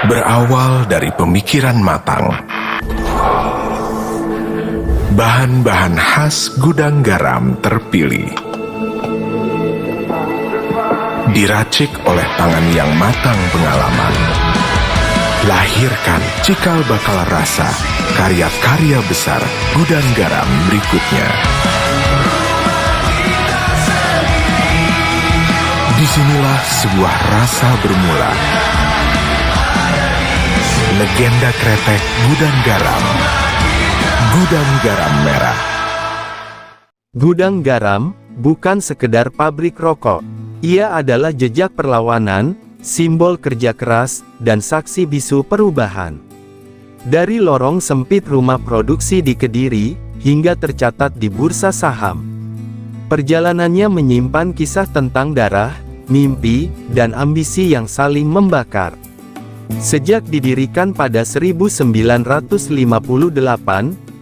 berawal dari pemikiran matang. Bahan-bahan khas gudang garam terpilih, diracik oleh tangan yang matang pengalaman. Lahirkan cikal bakal rasa karya-karya besar gudang garam berikutnya. Disinilah sebuah rasa bermula. Legenda kretek gudang garam. Gudang garam merah. Gudang garam bukan sekedar pabrik rokok. Ia adalah jejak perlawanan, simbol kerja keras, dan saksi bisu perubahan. Dari lorong sempit rumah produksi di Kediri, hingga tercatat di bursa saham. Perjalanannya menyimpan kisah tentang darah, mimpi, dan ambisi yang saling membakar. Sejak didirikan pada 1958,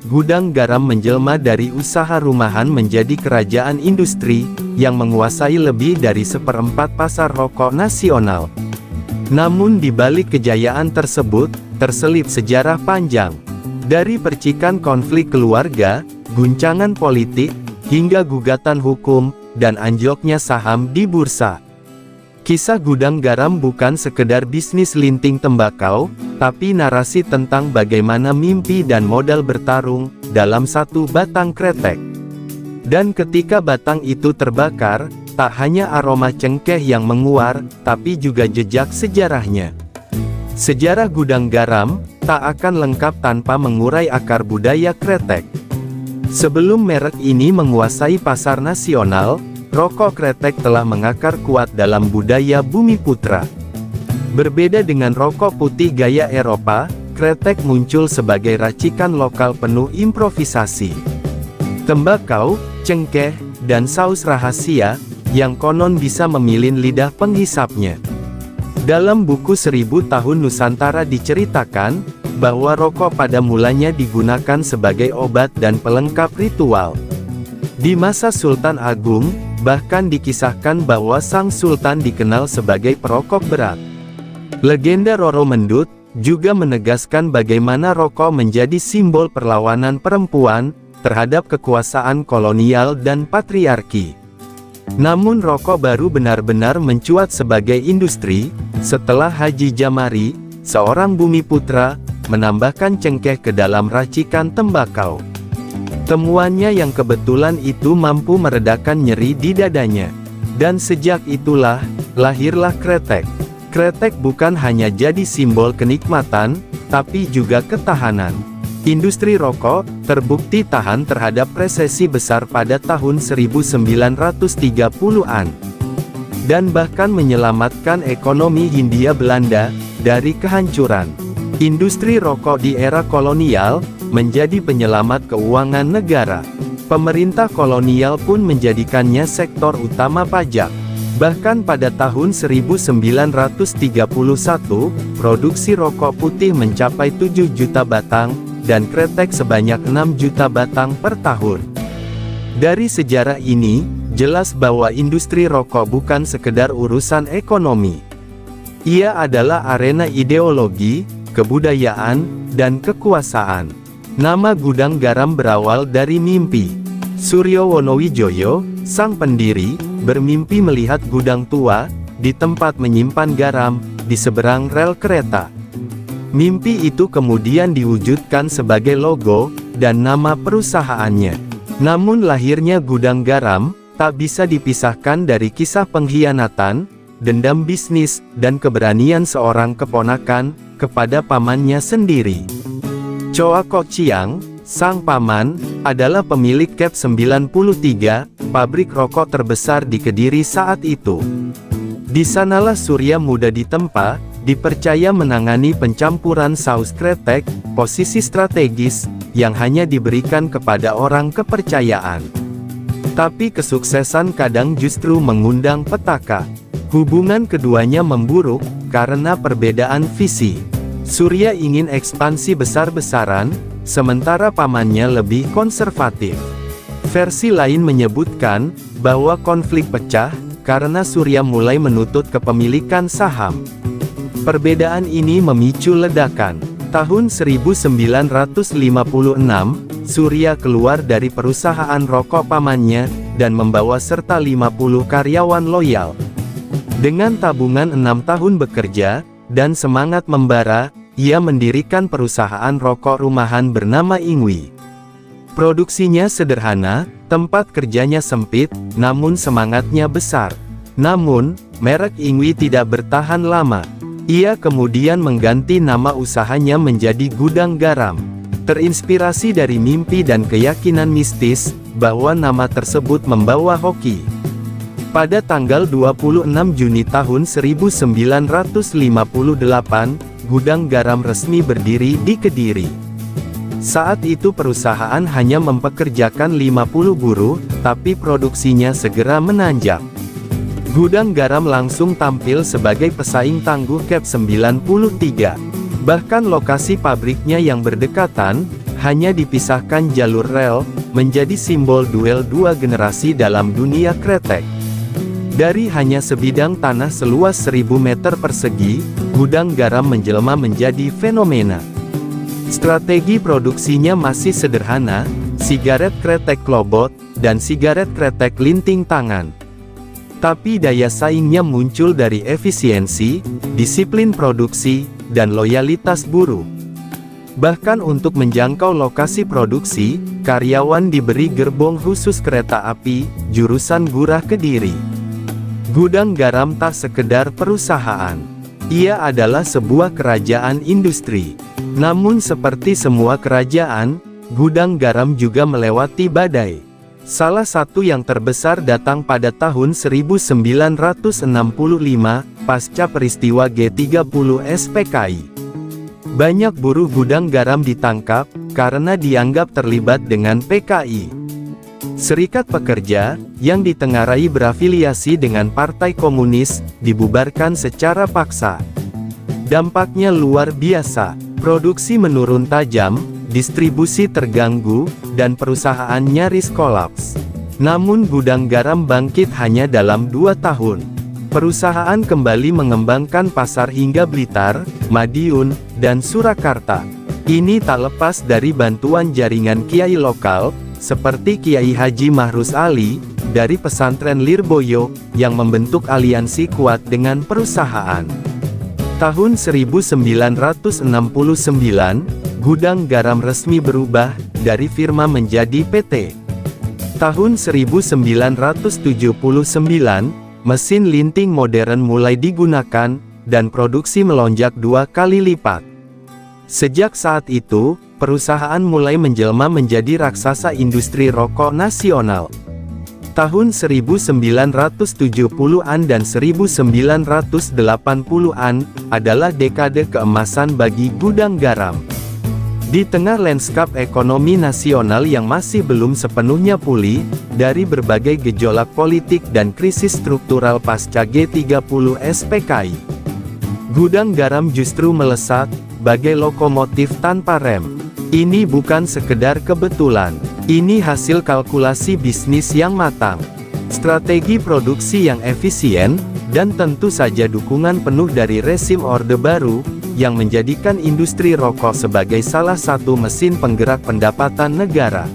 Gudang Garam menjelma dari usaha rumahan menjadi kerajaan industri, yang menguasai lebih dari seperempat pasar rokok nasional. Namun di balik kejayaan tersebut, terselip sejarah panjang. Dari percikan konflik keluarga, guncangan politik, hingga gugatan hukum, dan anjloknya saham di bursa. Kisah Gudang Garam bukan sekedar bisnis linting tembakau, tapi narasi tentang bagaimana mimpi dan modal bertarung dalam satu batang kretek. Dan ketika batang itu terbakar, tak hanya aroma cengkeh yang menguar, tapi juga jejak sejarahnya. Sejarah Gudang Garam tak akan lengkap tanpa mengurai akar budaya kretek. Sebelum merek ini menguasai pasar nasional, rokok kretek telah mengakar kuat dalam budaya Bumiputra. Berbeda dengan rokok putih gaya Eropa, kretek muncul sebagai racikan lokal penuh improvisasi. Tembakau, cengkeh, dan saus rahasia, yang konon bisa memilin lidah penghisapnya. Dalam buku 1000 Tahun Nusantara diceritakan, bahwa rokok pada mulanya digunakan sebagai obat dan pelengkap ritual. Di masa Sultan Agung, bahkan dikisahkan bahwa sang sultan dikenal sebagai perokok berat. Legenda Roro Mendut juga menegaskan bagaimana rokok menjadi simbol perlawanan perempuan terhadap kekuasaan kolonial dan patriarki. Namun rokok baru benar-benar mencuat sebagai industri setelah Haji Jamari, seorang Bumiputra, menambahkan cengkeh ke dalam racikan tembakau. Temuannya yang kebetulan itu mampu meredakan nyeri di dadanya. Dan sejak itulah, lahirlah kretek. Kretek bukan hanya jadi simbol kenikmatan, tapi juga ketahanan. Industri rokok terbukti tahan terhadap resesi besar pada tahun 1930-an. Dan bahkan menyelamatkan ekonomi Hindia Belanda dari kehancuran. Industri rokok di era kolonial menjadi penyelamat keuangan negara. Pemerintah kolonial pun menjadikannya sektor utama pajak. Bahkan pada tahun 1931, produksi rokok putih mencapai 7 juta batang, dan kretek sebanyak 6 juta batang per tahun. Dari sejarah ini, jelas bahwa industri rokok bukan sekedar urusan ekonomi. Ia adalah arena ideologi, kebudayaan, dan kekuasaan. Nama Gudang Garam berawal dari mimpi. Suryo Wonowijoyo, sang pendiri, bermimpi melihat gudang tua, di tempat menyimpan garam, di seberang rel kereta. Mimpi itu kemudian diwujudkan sebagai logo, dan nama perusahaannya. Namun lahirnya Gudang Garam, tak bisa dipisahkan dari kisah pengkhianatan, dendam bisnis, dan keberanian seorang keponakan, kepada pamannya sendiri. Choa Kok Chiang, sang paman, adalah pemilik Kep 93, pabrik rokok terbesar di Kediri saat itu. Di sanalah Surya muda ditempa, dipercaya menangani pencampuran saus kretek, posisi strategis, yang hanya diberikan kepada orang kepercayaan. Tapi kesuksesan kadang justru mengundang petaka. Hubungan keduanya memburuk, karena perbedaan visi. Surya ingin ekspansi besar-besaran, sementara pamannya lebih konservatif. Versi lain menyebutkan, bahwa konflik pecah, karena Surya mulai menuntut kepemilikan saham. Perbedaan ini memicu ledakan. Tahun 1956, Surya keluar dari perusahaan rokok pamannya, dan membawa serta 50 karyawan loyal. Dengan tabungan 6 tahun bekerja, dan semangat membara, ia mendirikan perusahaan rokok rumahan bernama Ingwi. Produksinya sederhana, tempat kerjanya sempit, namun semangatnya besar. Namun, merek Ingwi tidak bertahan lama. Ia kemudian mengganti nama usahanya menjadi Gudang Garam. Terinspirasi dari mimpi dan keyakinan mistis, bahwa nama tersebut membawa hoki. Pada tanggal 26 Juni tahun 1958, Gudang Garam resmi berdiri di Kediri. Saat itu perusahaan hanya mempekerjakan 50 buruh, tapi produksinya segera menanjak. Gudang Garam langsung tampil sebagai pesaing tangguh KEP 93. Bahkan lokasi pabriknya yang berdekatan, hanya dipisahkan jalur rel, menjadi simbol duel dua generasi dalam dunia kretek. Dari hanya sebidang tanah seluas 1000 meter persegi, Gudang Garam menjelma menjadi fenomena. Strategi produksinya masih sederhana, sigaret kretek klobot, dan sigaret kretek linting tangan. Tapi daya saingnya muncul dari efisiensi, disiplin produksi, dan loyalitas buruh. Bahkan untuk menjangkau lokasi produksi, karyawan diberi gerbong khusus kereta api, jurusan Gurah Kediri. Gudang Garam tak sekedar perusahaan. Ia adalah sebuah kerajaan industri. Namun seperti semua kerajaan, Gudang Garam juga melewati badai. Salah satu yang terbesar datang pada tahun 1965, pasca peristiwa G30 SPKI. Banyak buruh Gudang Garam ditangkap, karena dianggap terlibat dengan PKI. Serikat Pekerja, yang ditengarai berafiliasi dengan Partai Komunis, dibubarkan secara paksa. Dampaknya luar biasa, produksi menurun tajam, distribusi terganggu, dan perusahaan nyaris kolaps. Namun Gudang Garam bangkit hanya dalam 2 tahun. Perusahaan kembali mengembangkan pasar hingga Blitar, Madiun, dan Surakarta. Ini tak lepas dari bantuan jaringan kiai lokal, seperti Kiai Haji Mahrus Ali, dari pesantren Lirboyo, yang membentuk aliansi kuat dengan perusahaan. Tahun 1969, Gudang Garam resmi berubah, dari firma menjadi PT. Tahun 1979, mesin linting modern mulai digunakan, dan produksi melonjak 2 kali lipat. Sejak saat itu, perusahaan mulai menjelma menjadi raksasa industri rokok nasional. Tahun 1970-an dan 1980-an, adalah dekade keemasan bagi Gudang Garam. Di tengah lanskap ekonomi nasional yang masih belum sepenuhnya pulih, dari berbagai gejolak politik dan krisis struktural pasca G30 SPKI, Gudang Garam justru melesat, bagai lokomotif tanpa rem. Ini bukan sekedar kebetulan, ini hasil kalkulasi bisnis yang matang, strategi produksi yang efisien, dan tentu saja dukungan penuh dari rezim Orde Baru, yang menjadikan industri rokok sebagai salah satu mesin penggerak pendapatan negara.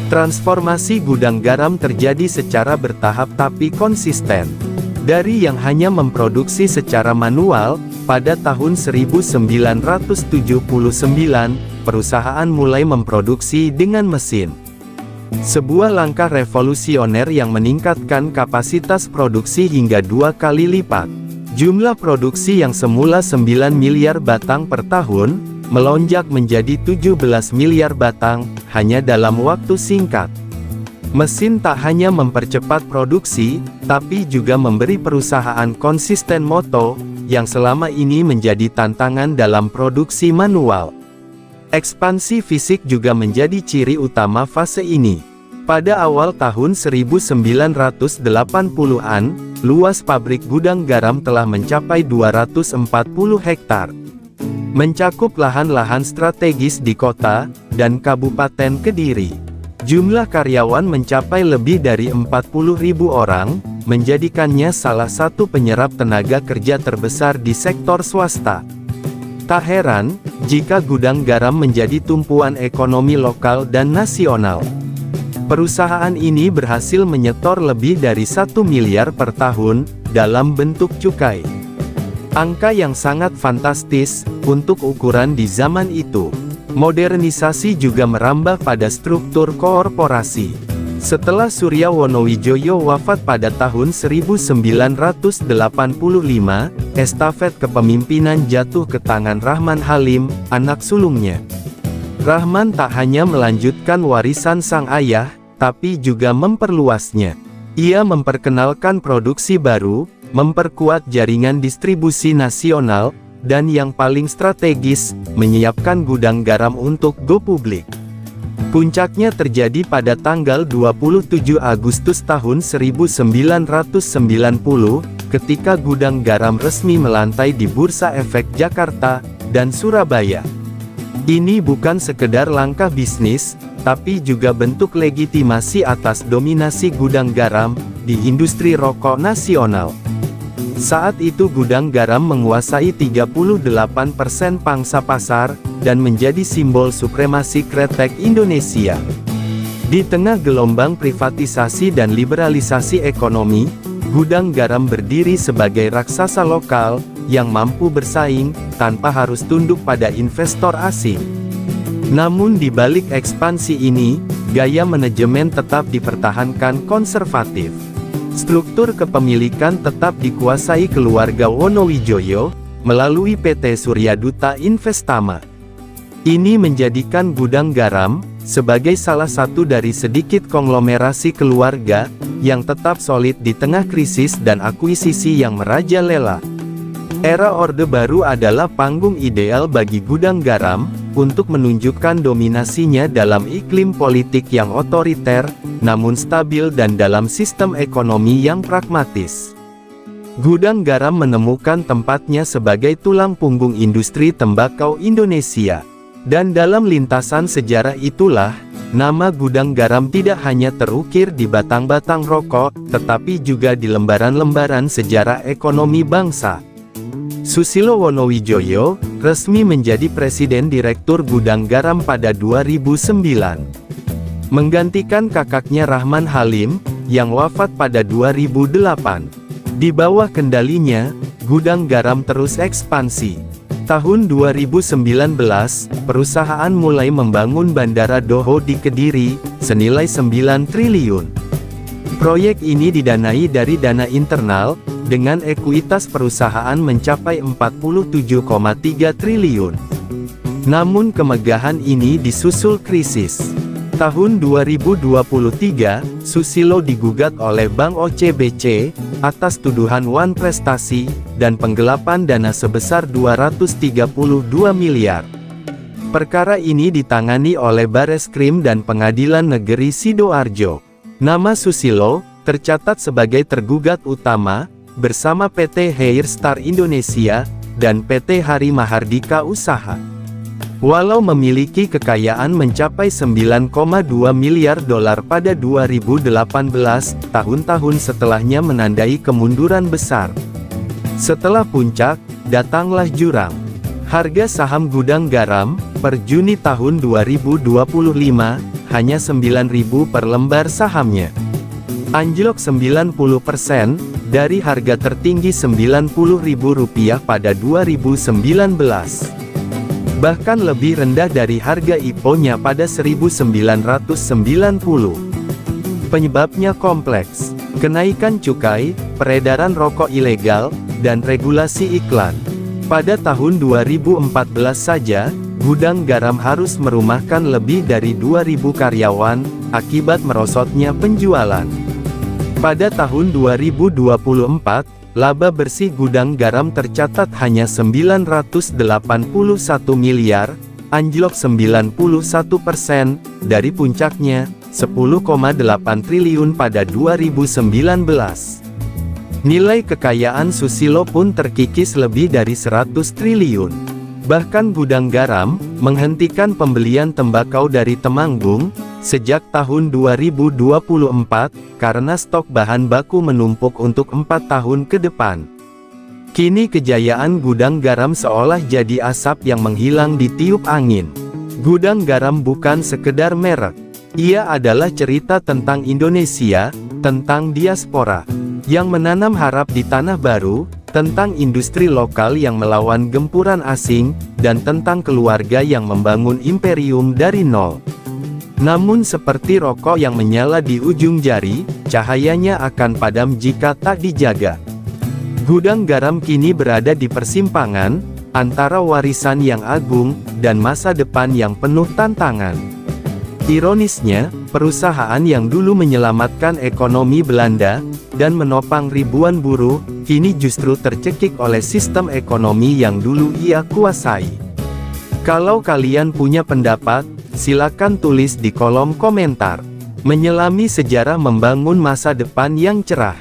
Transformasi Gudang Garam terjadi secara bertahap tapi konsisten. Dari yang hanya memproduksi secara manual, pada tahun 1979, perusahaan mulai memproduksi dengan mesin. Sebuah langkah revolusioner yang meningkatkan kapasitas produksi hingga 2 kali lipat. Jumlah produksi yang semula 9 miliar batang per tahun, melonjak menjadi 17 miliar batang, hanya dalam waktu singkat. Mesin tak hanya mempercepat produksi, tapi juga memberi perusahaan konsisten moto, yang selama ini menjadi tantangan dalam produksi manual. Ekspansi fisik juga menjadi ciri utama fase ini. Pada awal tahun 1980-an, luas pabrik Gudang Garam telah mencapai 240 hektar. Mencakup lahan-lahan strategis di kota, dan Kabupaten Kediri. Jumlah karyawan mencapai lebih dari 40.000 orang, menjadikannya salah satu penyerap tenaga kerja terbesar di sektor swasta. Tak heran, jika gudang garam menjadi tumpuan ekonomi lokal dan nasional. Perusahaan ini berhasil menyetor lebih dari 1 miliar per tahun, dalam bentuk cukai. Angka yang sangat fantastis, untuk ukuran di zaman itu. Modernisasi juga merambah pada struktur korporasi. Setelah Surya Wonowijoyo wafat pada tahun 1985, estafet kepemimpinan jatuh ke tangan Rahman Halim, anak sulungnya. Rahman tak hanya melanjutkan warisan sang ayah, tapi juga memperluasnya. Ia memperkenalkan produksi baru, memperkuat jaringan distribusi nasional, dan yang paling strategis, menyiapkan gudang garam untuk go publik. Puncaknya terjadi pada tanggal 27 Agustus tahun 1990, ketika gudang garam resmi melantai di Bursa Efek Jakarta dan Surabaya. Ini bukan sekedar langkah bisnis, tapi juga bentuk legitimasi atas dominasi gudang garam di industri rokok nasional. Saat itu gudang garam menguasai 38% pangsa pasar, dan menjadi simbol supremasi kretek Indonesia. Di tengah gelombang privatisasi dan liberalisasi ekonomi, gudang garam berdiri sebagai raksasa lokal, yang mampu bersaing, tanpa harus tunduk pada investor asing. Namun di balik ekspansi ini, gaya manajemen tetap dipertahankan konservatif. Struktur kepemilikan tetap dikuasai keluarga Wonowijoyo, melalui PT Surya Duta Investama. Ini menjadikan gudang garam, sebagai salah satu dari sedikit konglomerasi keluarga, yang tetap solid di tengah krisis dan akuisisi yang merajalela. Era Orde Baru adalah panggung ideal bagi gudang garam, untuk menunjukkan dominasinya dalam iklim politik yang otoriter, namun stabil dan dalam sistem ekonomi yang pragmatis. Gudang garam menemukan tempatnya sebagai tulang punggung industri tembakau Indonesia. Dan dalam lintasan sejarah itulah, nama gudang garam tidak hanya terukir di batang-batang rokok, tetapi juga di lembaran-lembaran sejarah ekonomi bangsa. Susilo Wonowijoyo, resmi menjadi Presiden Direktur Gudang Garam pada 2009. Menggantikan kakaknya Rahman Halim, yang wafat pada 2008. Di bawah kendalinya, gudang garam terus ekspansi. Tahun 2019, perusahaan mulai membangun Bandara Doho di Kediri, senilai 9 triliun. Proyek ini didanai dari dana internal, dengan ekuitas perusahaan mencapai 47,3 triliun. Namun kemegahan ini disusul krisis. Tahun 2023, Susilo digugat oleh Bank OCBC, atas tuduhan wan prestasi, dan penggelapan dana sebesar 232 miliar. Perkara ini ditangani oleh Bareskrim dan Pengadilan Negeri Sidoarjo. Nama Susilo, tercatat sebagai tergugat utama, bersama PT Hair Star Indonesia, dan PT Hari Mahardika Usaha. Walau memiliki kekayaan mencapai 9,2 miliar dolar pada 2018, tahun-tahun setelahnya menandai kemunduran besar. Setelah puncak, datanglah jurang. Harga saham gudang garam, per Juni tahun 2025, hanya 9.000 per lembar sahamnya. Anjlok 90%, dari harga tertinggi Rp90.000 pada 2019. Bahkan lebih rendah dari harga IPO-nya pada 1990. Penyebabnya kompleks: kenaikan cukai, peredaran rokok ilegal, dan regulasi iklan. Pada tahun 2014 saja, gudang garam harus merumahkan lebih dari 2.000 karyawan, akibat merosotnya penjualan. Pada tahun 2024, laba bersih gudang garam tercatat hanya 981 miliar, anjlok 91%, dari puncaknya, 10,8 triliun pada 2019. Nilai kekayaan Susilo pun terkikis lebih dari 100 triliun. Bahkan gudang garam, menghentikan pembelian tembakau dari Temanggung, sejak tahun 2024, karena stok bahan baku menumpuk untuk 4 tahun ke depan. Kini kejayaan gudang garam seolah jadi asap yang menghilang di tiup angin. Gudang Garam bukan sekedar merek. Ia adalah cerita tentang Indonesia, tentang diaspora yang menanam harap di tanah baru, tentang industri lokal yang melawan gempuran asing, dan tentang keluarga yang membangun imperium dari nol. Namun seperti rokok yang menyala di ujung jari, cahayanya akan padam jika tak dijaga. Gudang Garam kini berada di persimpangan antara warisan yang agung dan masa depan yang penuh tantangan. Ironisnya, perusahaan yang dulu menyelamatkan ekonomi Belanda dan menopang ribuan buruh, kini justru tercekik oleh sistem ekonomi yang dulu ia kuasai. Kalau kalian punya pendapat, silakan tulis di kolom komentar. Menyelami sejarah membangun masa depan yang cerah.